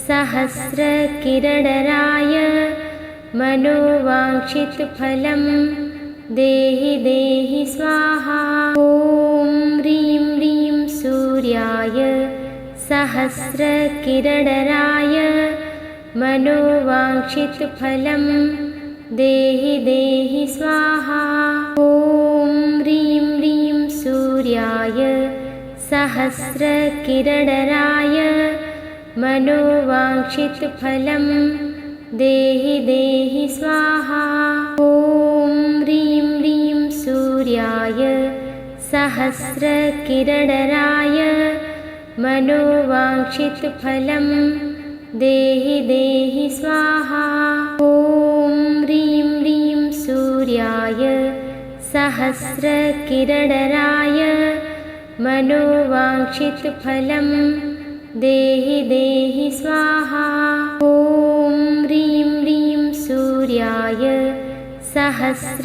सहस्रकिरणराय मनोवाञ्छितफलं देहि देहि स्वाहा। ॐ ह्रीं ह्रीं सूर्याय सहस्रकिरणराय मनोवाञ्छितफलं देहि देहि स्वाहा। ॐ ह्रीं ह्रीं सूर्याय सहस्रकिरणराय मनोवाञ्छितफलं देहि देहि स्वाहा। ॐ ह्रीं ह्रीं सूर्याय सहस्रकिरणराय मनोवाञ्छितफलं देहि देहि स्वाहा। ॐ ह्रीं ह्रीं सूर्याय सहस्रकिरणराय मनोवाञ्छितफलं देहि देहि स्वाहा। ॐ ह्रीं ह्रीं सूर्याय सहस्रकिरणराय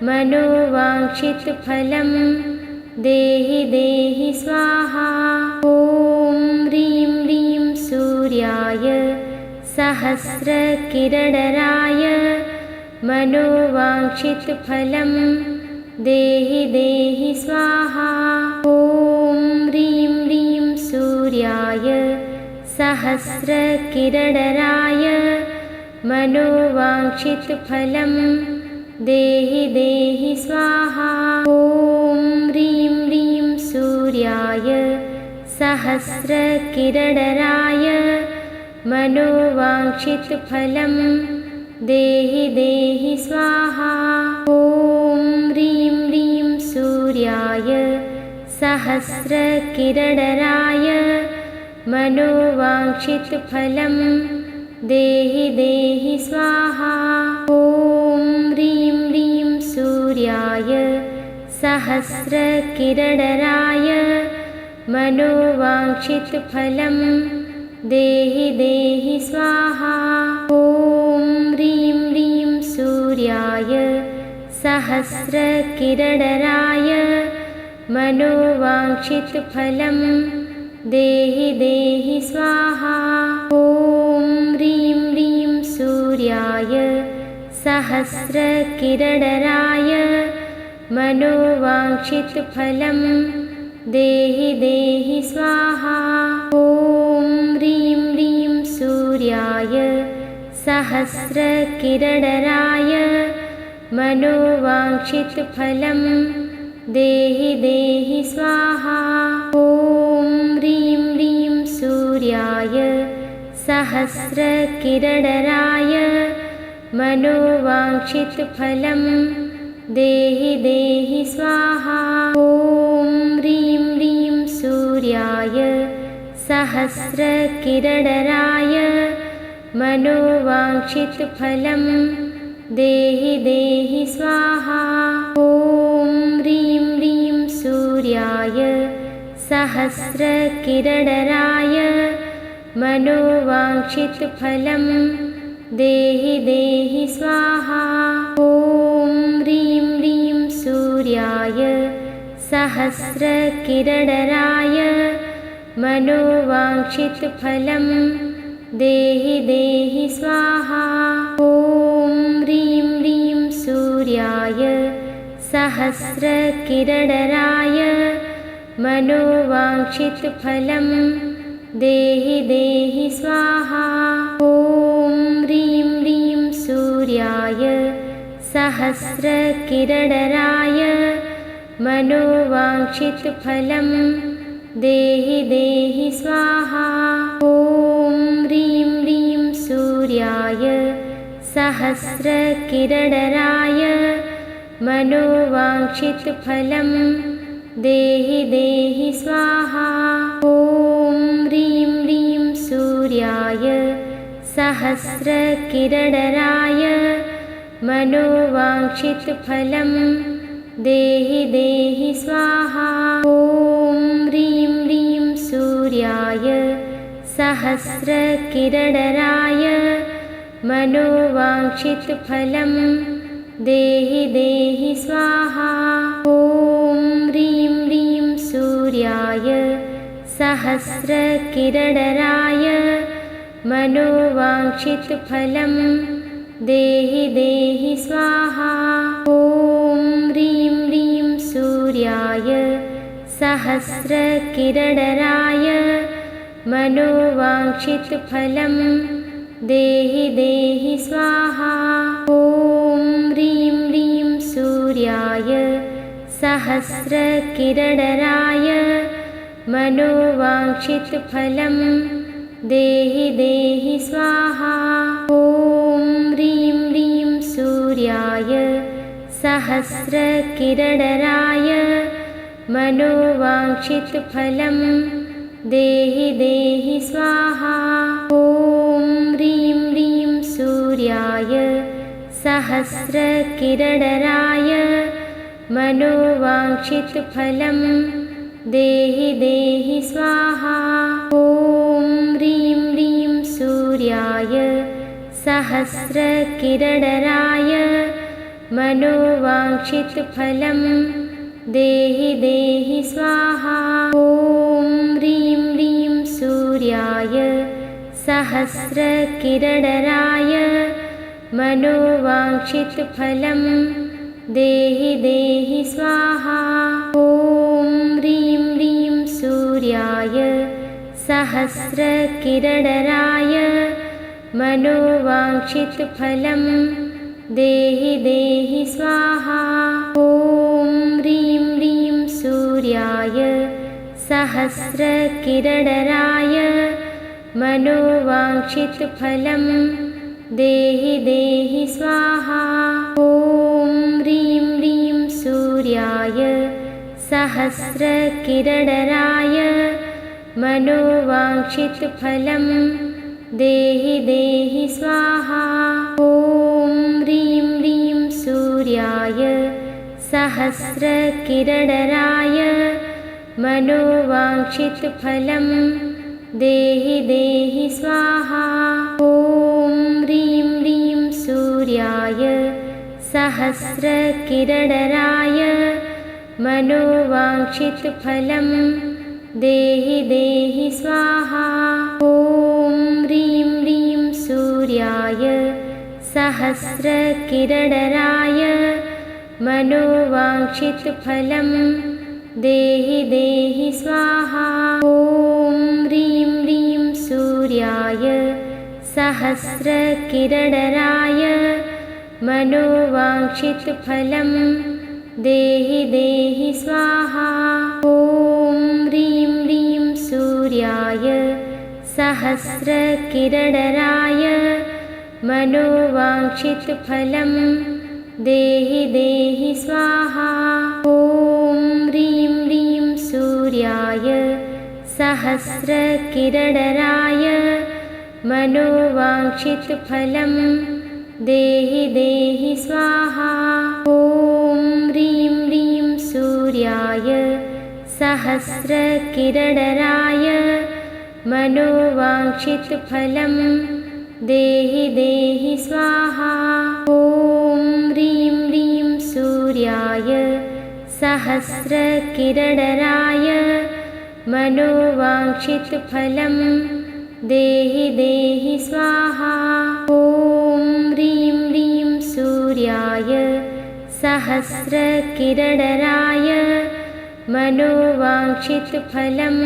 मनोवाञ्छितफलं देहि देहि स्वाहा। ॐ ह्रीं ह्रीं सूर्याय सहस्रकिरणराय मनोवाञ्छितफलं देहि देहि स्वाहा। ॐ ह्रीं ह्रीं सूर्याय सहस्रकिरणराय मनोवाञ्छितफलं देहि देहि स्वाहा। ॐ ह्रीं ह्रीं सूर्याय सहस्रकिरणराय मनोवाञ्छितफलं देहि देहि स्वाहा। ॐ ह्रीं ह्रीं सूर्याय सहस्रकिरणराय मनोवाञ्छितफलं देहि देहि स्वाहा। ॐ ह्रीं ह्रीं सूर्याय सहस्रकिरणराय मनोवाञ्छितफलं देहि देहि स्वाहा। ॐ ह्रीं ह्रीं सूर्याय सहस्रकिरणराय मनोवाञ्छितफलं देहि देहि स्वाहा। ॐ ह्रीं ह्रीं सूर्याय सहस्रकिरणराय मनोवाञ्छितफलं देहि देहि स्वाहा। ॐ ह्रीं ह्रीं सूर्याय सहस्रकिरणराय मनोवाञ्छितफलं देहि देहि स्वाहा। ॐ ह्रीं ह्रीं सूर्याय सहस्रकिरणराय मनोवाञ्छितफलं देहि देहि स्वाहा। ॐ ह्रीं ह्रीं सूर्याय सहस्रकिरणराय मनोवाञ्छितफलं देहि देहि स्वाहा। ॐ ह्रीं ह्रीं सूर्याय सहस्रकिरणराय मनोवाञ्छितफलं देहि देहि स्वाहा। ॐ ह्रीं ह्रीं सूर्याय सहस्रकिरणराय मनोवाञ्छितफलं देहि देहि स्वाहा। ॐ ह्रीं ह्रीं सूर्याय सहस्रकिरणराय मनोवाञ्छितफलं देहि देहि स्वाहा। ॐ ह्रीं ह्रीं सूर्याय सहस्रकिरणराय मनोवाञ्छितफलं देहि देहि स्वाहा। ॐ ह्रीं ह्रीं सूर्याय सहस्रकिरणराय मनोवाञ्छितफलं देहि देहि स्वाहा। ॐ ह्रीं ह्रीं सूर्याय सहस्रकिरणराय मनोवाञ्छितफलं देहि देहि स्वाहा। ॐ ह्रीं ह्रीं सूर्याय सहस्रकिरणराय मनोवाञ्छितफलं देहि देहि स्वाहा। ॐ ह्रीं ह्रीं सूर्याय सहस्रकिरणराय मनोवाञ्छितफलं देहि देहि स्वाहा। ॐ ह्रीं ह्रीं सूर्याय सहस्रकिरणराय मनोवाञ्छितफलं देहि देहि स्वाहा। ॐ ह्रीं ह्रीं सूर्याय सहस्रकिरणराय मनोवाञ्छितफलं देहि देहि स्वाहा। ॐ ह्रीं ह्रीं सूर्याय सहस्रकिरणराय मनोवाञ्छितफलं देहि देहि स्वाहा। ॐ ह्रीं ह्रीं सूर्याय सहस्रकिरणराय मनोवाञ्छितफलं देहि देहि स्वाहा। ॐ ह्रीं ह्रीं सूर्याय सहस्रकिरणराय मनोवाञ्छितफलं देहि देहि स्वाहा। ॐ ह्रीं ह्रीं सूर्याय सहस्रकिरणराय मनोवाञ्छितफलं देहि देहि स्वाहा। ॐ ह्रीं ह्रीं सूर्याय सहस्रकिरणराय मनोवाञ्छितफलं देहि देहि स्वाहा। ॐ ह्रीं ह्रीं सूर्याय सहस्रकिरणराय मनोवाञ्छितफलं देहि देहि स्वाहा। ॐ ह्रीं ह्रीं सूर्याय सहस्रकिरणराय मनोवाञ्छितफलं देहि देहि स्वाहा। ॐ ह्रीं ह्रीं सूर्याय सहस्रकिरणराय मनोवाञ्छितफलं देहि देहि स्वाहा। ॐ ह्रीं ह्रीं सूर्याय सहस्रकिरणराय मनोवाञ्छितफलं देहि देहि स्वाहा। ॐ ह्रीं ह्रीं सूर्याय सहस्रकिरणराय मनोवाञ्छितफलं देहि देहि स्वाहा। ॐ ह्रीं ह्रीं सूर्याय सहस्रकिरणराय मनोवाञ्छितफलं देहि देहि स्वाहा। ॐ ह्रीं ह्रीं सूर्याय सहस्रकिरणराय मनोवाञ्छितफलं देहि देहि स्वाहा। ॐ ह्रीं ह्रीं सूर्याय सहस्रकिरणराय मनोवाञ्छितफलं देहि देहि स्वाहा। ॐ ह्रीं ह्रीं सूर्याय सहस्रकिरणराय मनोवाञ्छितफलं देहि देहि स्वाहा। ॐ ह्रीं ह्रीं सूर्याय सहस्रकिरणराय मनोवाञ्छितफलं देहि देहि स्वाहा। ॐ ह्रीं ह्रीं सूर्याय सहस्रकिरणराय मनोवाञ्छितफलं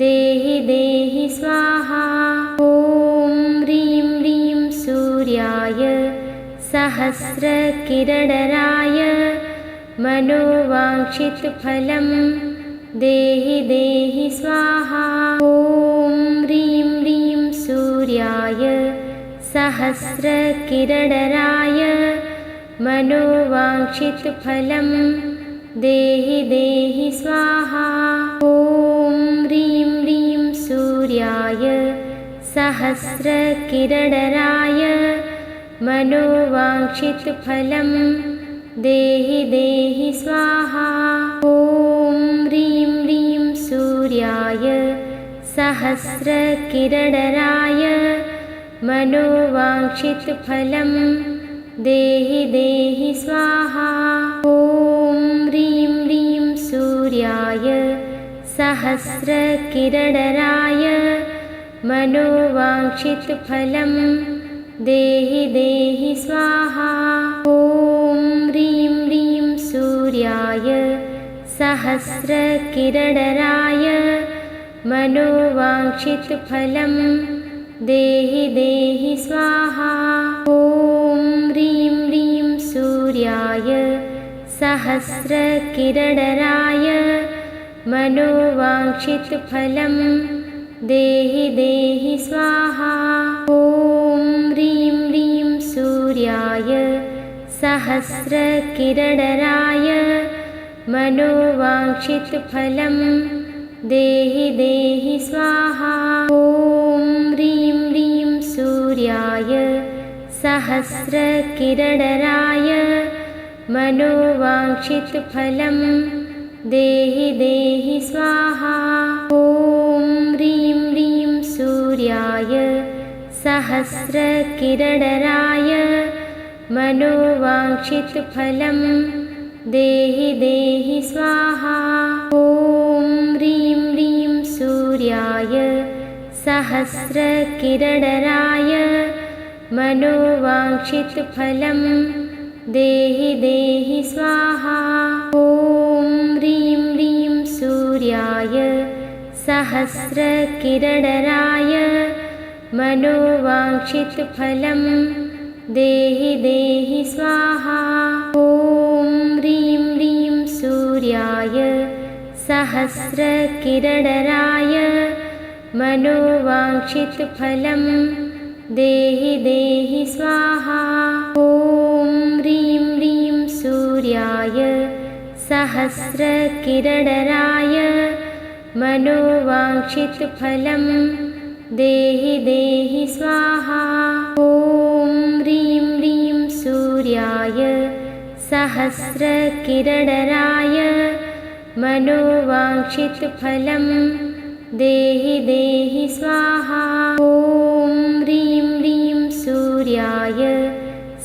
देहि देहि स्वाहा। ॐ ह्रीं ह्रीं सूर्याय सहस्रकिरणराय मनोवाञ्छितफलं देहि देहि स्वाहा। ॐ ह्रीं ह्रीं सूर्याय सहस्रकिरणराय मनोवाञ्छितफलं देहि देहि स्वाहा। ॐ ह्रीं ह्रीं सूर्याय सहस्रकिरणराय मनोवाञ्छितफलं देहि देहि स्वाहा। ॐ ह्रीं ह्रीं सूर्याय सहस्रकिरणराय मनोवाञ्छितफलं देहि देहि स्वाहा। ॐ ह्रीं ह्रीं सूर्याय सहस्रकिरणराय मनोवाञ्छितफलं देहि देहि स्वाहा। ॐ ह्रीं ह्रीं सूर्याय सहस्रकिरणराय मनोवाञ्छितफलं देहि देहि स्वाहा। ॐ ह्रीं ह्रीं सूर्याय सहस्रकिरणराय मनोवाञ्छितफलं देहि देहि स्वाहा। ॐ ह्रीं ह्रीं सूर्याय सहस्रकिरणराय मनोवाञ्छितफलं देहि देहि स्वाहा। ॐ ह्रीं ह्रीं सूर्याय सहस्रकिरणराय मनोवाञ्छितफलं देहि देहि स्वाहा। ॐ ह्रीं ह्रीं सूर्याय सहस्रकिरणराय मनोवाञ्छितफलं देहि देहि स्वाहा। ॐ ह्रीं ह्रीं सूर्याय सहस्रकिरणराय मनोवाञ्छितफलं देहि देहि स्वाहा। ॐ ह्रीं ह्रीं सूर्याय सहस्रकिरणराय मनोवाञ्छितफलं देहि देहि स्वाहा। ॐ ह्रीं ह्रीं सूर्याय सहस्रकिरणराय मनोवाञ्छितफलं देहि देहि स्वाहा। ॐ ह्रीं ह्रीं सूर्याय सहस्रकिरणराय मनोवाञ्छितफलं देहि देहि स्वाहा। ॐ ह्रीं ह्रीं सूर्याय सहस्रकिरणराय मनोवाञ्छितफलं देहि देहि स्वाहा। ॐ ह्रीं ह्रीं सूर्याय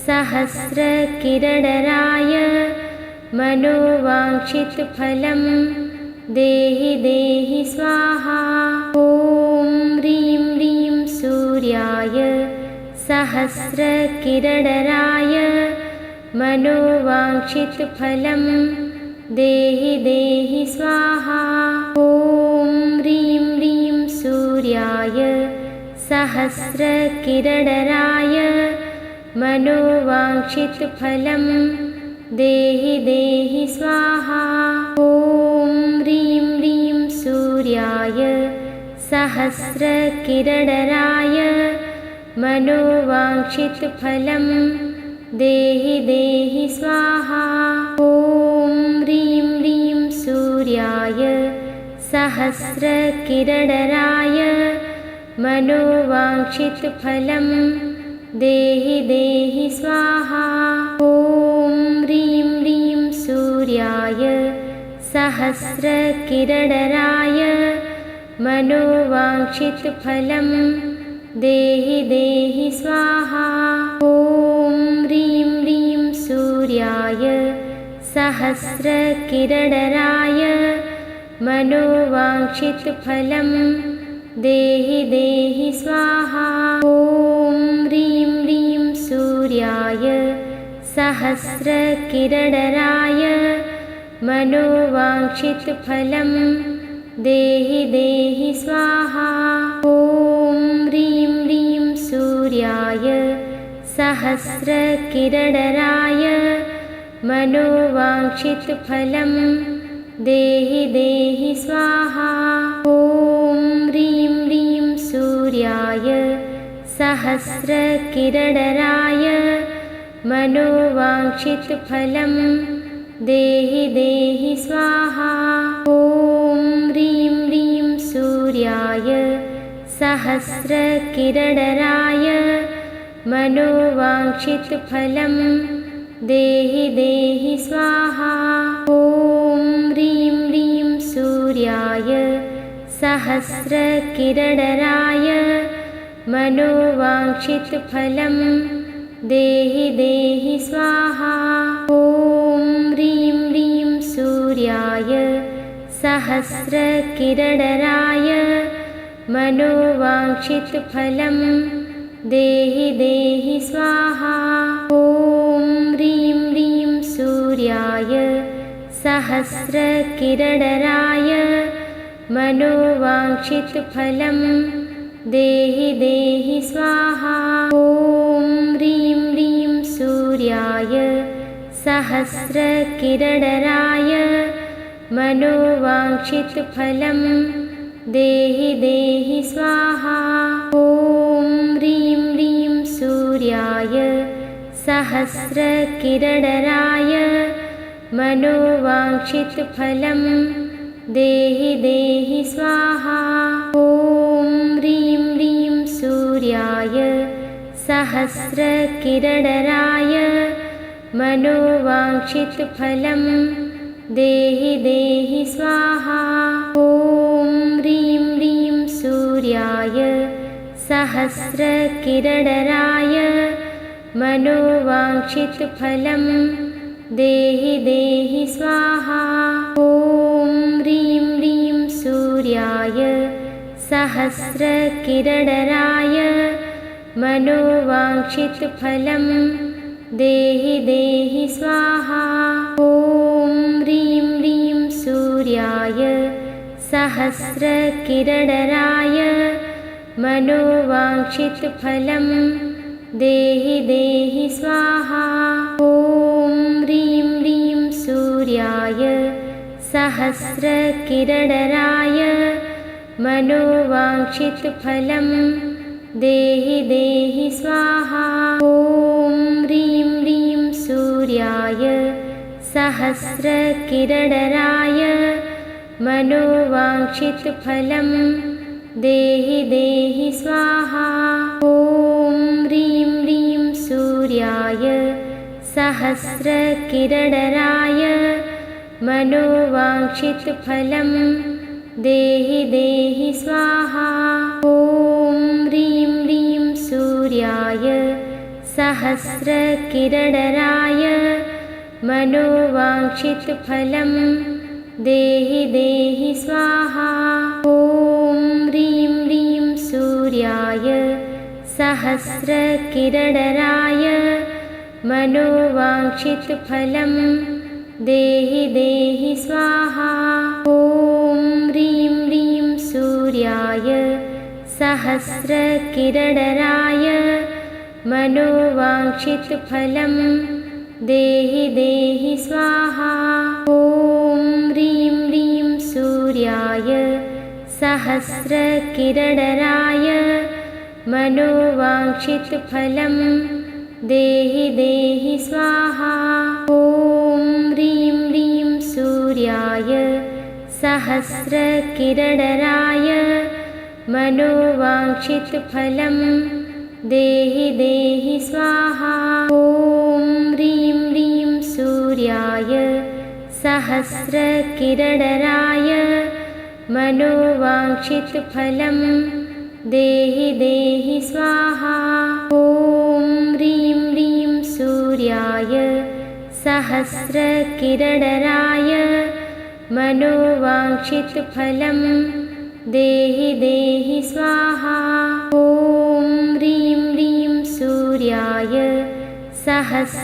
सहस्रकिरणराय मनोवाञ्छितफलं देहि देहि स्वाहा। ॐ ह्रीं ह्रीं सूर्याय सहस्रकिरणराय मनोवाञ्छितफलं देहि देहि स्वाहा। ॐ ह्रीं ह्रीं सूर्याय सहस्रकिरणराय मनोवाञ्छितफलं देहि देहि स्वाहा। ॐ ह्रीं ह्रीं सूर्याय सहस्रकिरणराय मनोवाञ्छितफलं देहि देहि स्वाहा। ॐ ह्रीं ह्रीं सूर्याय सहस्रकिरणराय मनोवाञ्छितफलं देहि देहि स्वाहा। ॐ ह्रीं ह्रीं सूर्याय सहस्रकिरणराय मनोवाञ्छितफलं देहि देहि स्वाहा। ॐ ह्रीं ह्रीं सूर्याय सहस्रकिरणराय मनोवाञ्छितफलं देहि देहि स्वाहा। ॐ ह्रीं ह्रीं सूर्याय सहस्रकिरणराय मनोवाञ्छितफलं देहि देहि स्वाहा। ॐ ह्रीं ह्रीं सूर्याय सहस्रकिरणराय मनोवाञ्छितफलं देहि देहि स्वाहा। ॐ ह्रीं ह्रीं सूर्याय सहस्रकिरणराय मनोवाञ्छितफलं देहि देहि स्वाहा। ॐ ह्रीं ह्रीं सूर्याय सहस्रकिरणराय मनोवाञ्छितफलं देहि देहि स्वाहा। ॐ ह्रीं ह्रीं सूर्याय सहस्रकिरणराय मनोवाञ्छितफलं देहि देहि स्वाहा। ॐ ह्रीं ह्रीं सूर्याय सहस्रकिरणराय मनोवाञ्छितफलं देहि देहि स्वाहा। ॐ ह्रीं ह्रीं सूर्याय सहस्रकिरणराय मनोवाञ्छितफलं देहि देहि स्वाहा। ॐ ह्रीं ह्रीं सूर्याय सहस्रकिरणराय मनोवाञ्छितफलं देहि देहि स्वाहा। ॐ ह्रीं ह्रीं सूर्याय सहस्रकिरणराय मनोवाञ्छितफलं देहि देहि स्वाहा। ॐ ह्रीं ह्रीं सूर्याय सहस्रकिरणराय मनोवाञ्छितफलं देहि देहि स्वाहा। ॐ ह्रीं ह्रीं सूर्याय सहस्रकिरणराय मनोवाञ्छितफलं देहि देहि स्वाहा। ॐ ह्रीं ह्रीं सूर्याय सहस्रकिरणराय मनोवाञ्छितफलं देहि देहि स्वाहा। ॐ ह्रीं ह्रीं सूर्याय सहस्रकिरणराय मनोवाञ्छितफलं देहि देहि स्वाहा। ॐ ह्रीं ह्रीं सूर्याय सहस्रकिरणराय मनोवाञ्छितफलं देहि देहि स्वाहा। ॐ ह्रीं ह्रीं सूर्याय सहस्रकिरणराय मनोवाञ्छितफलं देहि देहि स्वाहा। ॐ ह्रीं ह्रीं सूर्याय सहस्रकिरणराय मनोवाञ्छितफलं देहि देहि स्वाहा। ॐ ह्रीं ह्रीं सूर्याय सहस्रकिरणराय मनोवाञ्छितफलं देहि देहि स्वाहा। ॐ ह्रीं ह्रीं सूर्याय सहस्रकिरणराय मनोवाञ्छितफलं देहि देहि स्वाहा। ॐ ह्रीं ह्रीं सूर्याय सहस्रकिरणराय मनोवाञ्छितफलं देहि देहि स्वाहा। ॐ ह्रीं ह्रीं सूर्याय सहस्रकिरणराय मनोवाञ्छितफलं देहि देहि स्वाहा। ॐ ह्रीं ह्रीं सूर्याय सहस्रकिरणराय मनोवाञ्छितफलं देहि देहि स्वाहा। ॐ ह्रीं ह्रीं सूर्याय सहस्रकिरणराय मनोवाञ्छितफलं देहि देहि स्वाहा। ॐ ह्रीं ह्रीं सूर्याय सहस्रकिरणराय मनोवाञ्छितफलं देहि देहि स्वाहा। ॐ ह्रीं ह्रीं सूर्याय सहस्रकिरणराय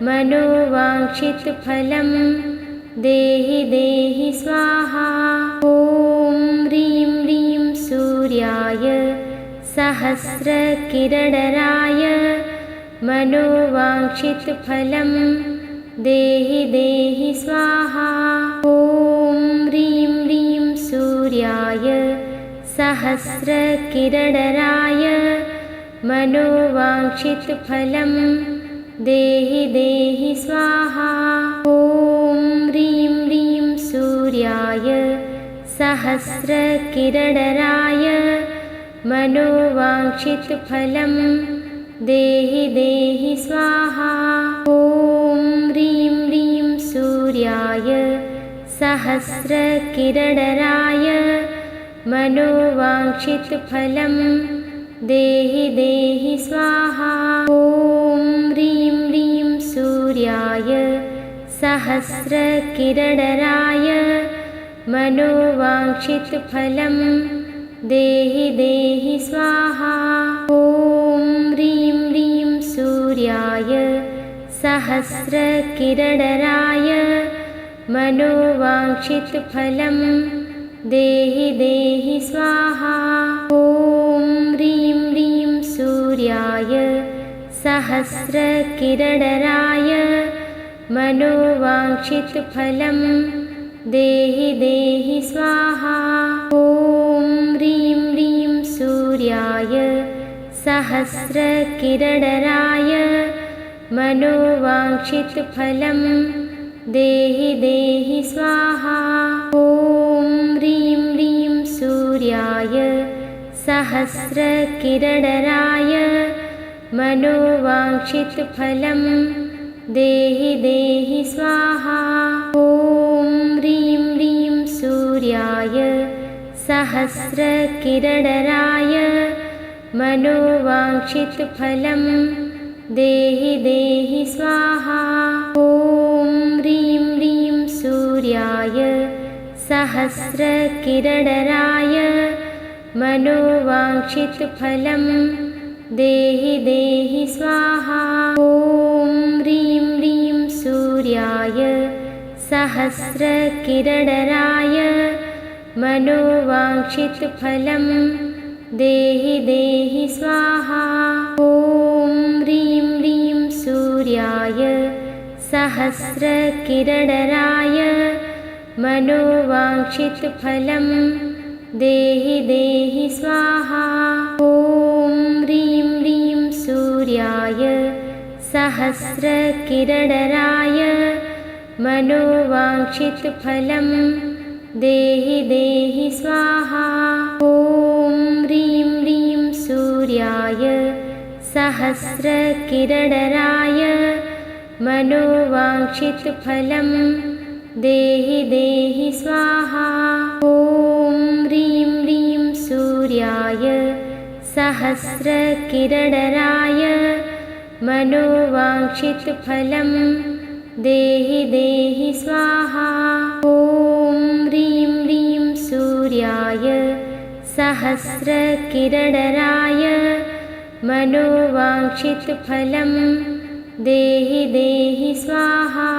मनोवाञ्छितफलं देहि देहि स्वाहा। ॐ ह्रीं ह्रीं सूर्याय सहस्रकिरणराय मनोवाञ्छितफलं देहि देहि स्वाहा। ॐ ह्रीं ह्रीं सूर्याय सहस्रकिरणराय मनोवाञ्छितफलं देहि देहि स्वाहा। ॐ ह्रीं ह्रीं सूर्याय सहस्रकिरणराय मनोवाञ्छितफलं देहि देहि स्वाहा। ॐ ह्रीं ह्रीं सूर्याय सहस्रकिरणराय मनोवाञ्छितफलं देहि देहि स्वाहा। ॐ ह्रीं ह्रीं सूर्याय सहस्रकिरणराय मनोवाञ्छितफलं देहि देहि स्वाहा। ॐ ह्रीं ह्रीं सूर्याय सहस्रकिरणराय मनोवाञ्छितफलं देहि देहि स्वाहा। ॐ ह्रीं ह्रीं सूर्याय सहस्रकिरणराय मनोवाञ्छितफलं देहि देहि स्वाहा। ॐ ह्रीं ह्रीं सूर्याय सहस्रकिरणराय मनोवाञ्छितफलं देहि देहि स्वाहा। ॐ ह्रीं ह्रीं सूर्याय सहस्रकिरणराय मनोवाञ्छितफलं देहि देहि स्वाहा। ॐ ह्रीं ह्रीं सूर्याय सहस्रकिरणराय मनोवाञ्छितफलं देहि देहि स्वाहा। ॐ ह्रीं ह्रीं सूर्याय सहस्रकिरणराय मनोवाञ्छितफलं देहि देहि स्वाहा। ॐ ह्रीं ह्रीं सूर्याय सहस्रकिरणराय मनोवाञ्छितफलं देहि देहि स्वाहा। ॐ ह्रीं ह्रीं सूर्याय सहस्रकिरणराय मनोवाञ्छितफलं देहि देहि स्वाहा। ॐ ह्रीं ह्रीं सूर्याय सहस्रकिरणराय मनोवाञ्छितफलं देहि देहि स्वाहा। ॐ ह्रीं ह्रीं सूर्याय सहस्रकिरणराय मनोवाञ्छितफलं देहि देहि स्वाहा। ॐ ह्रीं ह्रीं सूर्याय सहस्रकिरणराय मनोवाञ्छितफलं देहि देहि स्वाहा। ॐ ह्रीं ह्रीं सूर्याय सहस्रकिरणराय मनोवाञ्छितफलं देहि देहि स्वाहा।